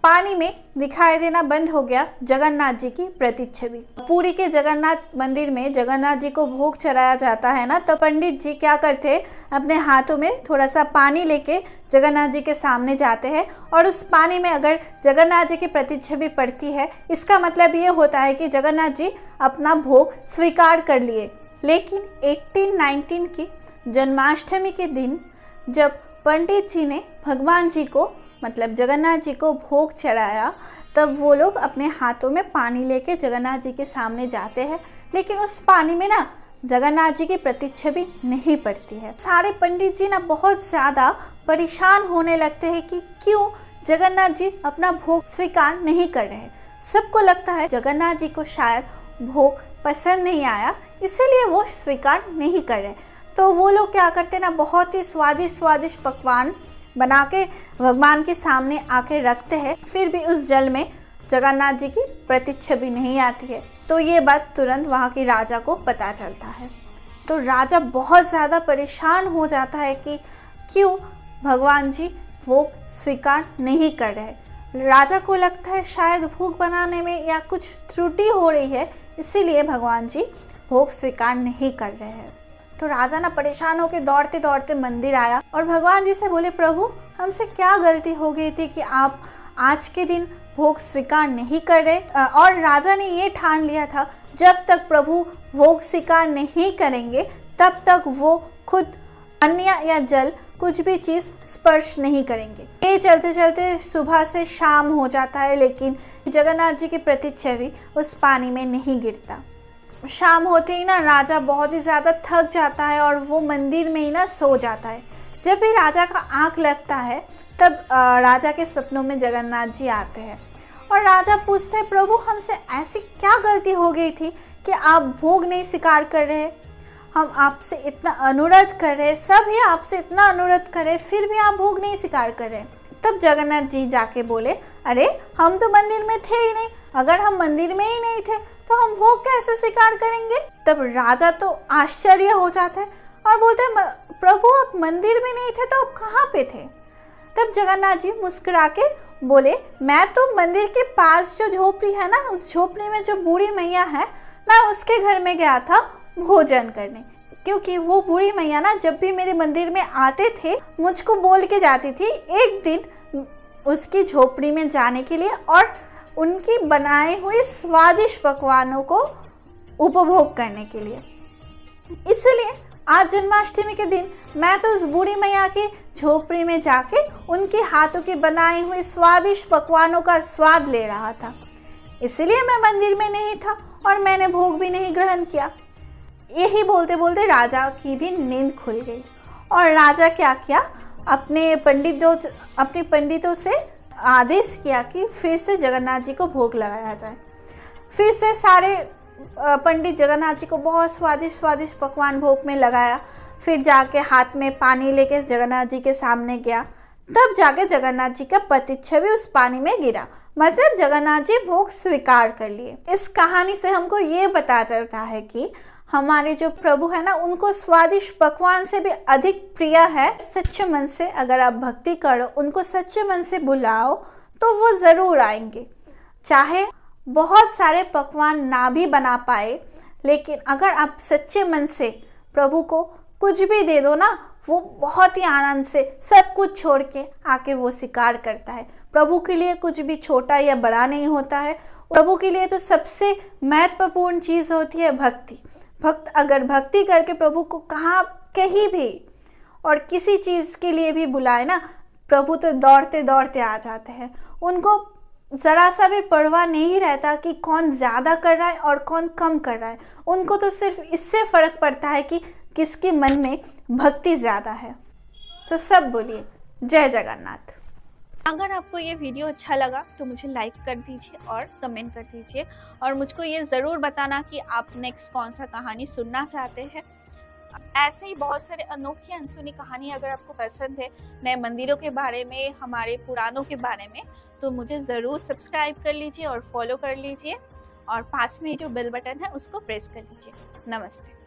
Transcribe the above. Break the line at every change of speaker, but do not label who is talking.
पानी में दिखाई देना बंद हो गया जगन्नाथ जी की प्रतिच्छवि। पुरी के जगन्नाथ मंदिर में जगन्नाथ जी को भोग चढ़ाया जाता है ना, तो पंडित जी क्या करते हैं, अपने हाथों में थोड़ा सा पानी लेके जगन्नाथ जी के सामने जाते हैं और उस पानी में अगर जगन्नाथ जी की प्रतिच्छवि पड़ती है, इसका मतलब ये होता है कि जगन्नाथ जी अपना भोग स्वीकार कर लिए। लेकिन 1819 की जन्माष्टमी के दिन जब पंडित जी ने भगवान जी को मतलब जगन्नाथ जी को भोग चढ़ाया, तब वो लोग अपने हाथों में पानी लेके जगन्नाथ जी के सामने जाते हैं, लेकिन उस पानी में ना जगन्नाथ जी की प्रतिच्छवि नहीं पड़ती है। सारे पंडित जी ना बहुत ज़्यादा परेशान होने लगते हैं कि क्यों जगन्नाथ जी अपना भोग स्वीकार नहीं कर रहे। सबको लगता है जगन्नाथ जी को शायद भोग पसंद नहीं आया, इसीलिए वो स्वीकार नहीं कर रहे। तो वो लोग क्या करते हैं ना, बहुत ही स्वादिष्ट पकवान बना के भगवान के सामने आके रखते हैं, फिर भी उस जल में जगन्नाथ जी की प्रतिच्छवि नहीं आती है। तो ये बात तुरंत वहाँ की राजा को पता चलता है। तो राजा बहुत ज़्यादा परेशान हो जाता है कि क्यों भगवान जी भोग स्वीकार नहीं कर रहे। राजा को लगता है शायद भोग बनाने में या कुछ त्रुटि हो रही है, इसीलिए भगवान जी भोग स्वीकार नहीं कर रहे हैं। तो राजा ना परेशान होकर दौड़ते दौड़ते मंदिर आया और भगवान जी से बोले, प्रभु हमसे क्या गलती हो गई थी कि आप आज के दिन भोग स्वीकार नहीं कर रहे। और राजा ने ये ठान लिया था जब तक प्रभु भोग स्वीकार नहीं करेंगे तब तक वो खुद अन्न या जल कुछ भी चीज़ स्पर्श नहीं करेंगे। ये चलते चलते सुबह से शाम हो जाता है, लेकिन जगन्नाथ जी की प्रतिच्छवि उस पानी में नहीं गिरता। शाम होते ही ना राजा बहुत ही ज़्यादा थक जाता है और वो मंदिर में ही ना सो जाता है। जब भी राजा का आँख लगता है तब राजा के सपनों में जगन्नाथ जी आते हैं और राजा पूछते हैं, प्रभु हमसे ऐसी क्या गलती हो गई थी कि आप भोग नहीं स्वीकार कर रहे। हम आपसे इतना अनुरोध कर रहे, सब ही आपसे इतना अनुरोध कर रहे, फिर भी आप भोग नहीं स्वीकार कर रहे। तब जगन्नाथ जी जाके बोले, अरे हम तो मंदिर में थे ही नहीं, अगर हम मंदिर में ही नहीं थे तो हम भोग कैसे स्वीकार करेंगे। तब राजा तो आश्चर्य हो जाता है और बोलते हैं, प्रभु आप मंदिर में नहीं थे तो आप कहाँ पे थे। तब जगन्नाथ जी मुस्कुरा के बोले, मैं तो मंदिर के पास जो झोपड़ी है ना, उस झोपड़ी में जो बूढ़ी मैया है, मैं उसके घर में गया था भोजन करने, क्योंकि वो बूढ़ी मैया ना जब भी मेरे मंदिर में आते थे मुझको बोल के जाती थी एक दिन उसकी झोपड़ी में जाने के लिए और उनकी बनाए हुए स्वादिष्ट पकवानों को उपभोग करने के लिए। इसलिए आज जन्माष्टमी के दिन मैं तो उस बूढ़ी मैया की झोपड़ी में जाके उनके हाथों के बनाए हुए स्वादिष्ट पकवानों का स्वाद ले रहा था, इसलिए मैं मंदिर में नहीं था और मैंने भोग भी नहीं ग्रहण किया। यही बोलते बोलते राजा की भी नींद खुल गई और राजा क्या किया, अपने पंडितों से आदेश किया कि फिर से जगन्नाथ जी को भोग लगाया जाए। फिर से सारे पंडित जगन्नाथ जी को बहुत स्वादिष्ट पकवान भोग में लगाया। फिर जाके हाथ में पानी लेके जगन्नाथ जी के सामने गया, तब जाके जगन्नाथ जी का प्रतिच्छवि उस पानी में गिरा, मतलब जगन्नाथ जी भोग स्वीकार कर लिए। इस कहानी से हमको ये पता चलता है कि हमारे जो प्रभु है ना, उनको स्वादिष्ट पकवान से भी अधिक प्रिय है। सच्चे मन से अगर आप भक्ति करो, उनको सच्चे मन से बुलाओ तो वो ज़रूर आएंगे। चाहे बहुत सारे पकवान ना भी बना पाए, लेकिन अगर आप सच्चे मन से प्रभु को कुछ भी दे दो ना, वो बहुत ही आनंद से सब कुछ छोड़ के आके वो स्वीकार करता है। प्रभु के लिए कुछ भी छोटा या बड़ा नहीं होता है। प्रभु के लिए तो सबसे महत्वपूर्ण चीज़ होती है भक्ति। भक्त अगर भक्ति करके प्रभु को कहीं भी और किसी चीज़ के लिए भी बुलाए ना, प्रभु तो दौड़ते दौड़ते आ जाते हैं। उनको ज़रा सा भी परवाह नहीं रहता कि कौन ज़्यादा कर रहा है और कौन कम कर रहा है। उनको तो सिर्फ इससे फ़र्क पड़ता है कि किसके मन में भक्ति ज़्यादा है। तो सब बोलिए जय जगन्नाथ। अगर आपको ये वीडियो अच्छा लगा तो मुझे लाइक कर दीजिए और कमेंट कर दीजिए और मुझको ये ज़रूर बताना कि आप नेक्स्ट कौन सा कहानी सुनना चाहते हैं। ऐसे ही बहुत सारे अनोखी अनसुनी कहानी अगर आपको पसंद है, नए मंदिरों के बारे में, हमारे पुराणों के बारे में, तो मुझे ज़रूर सब्सक्राइब कर लीजिए और फॉलो कर लीजिए और पास में जो बेल बटन है उसको प्रेस कर लीजिए। नमस्ते।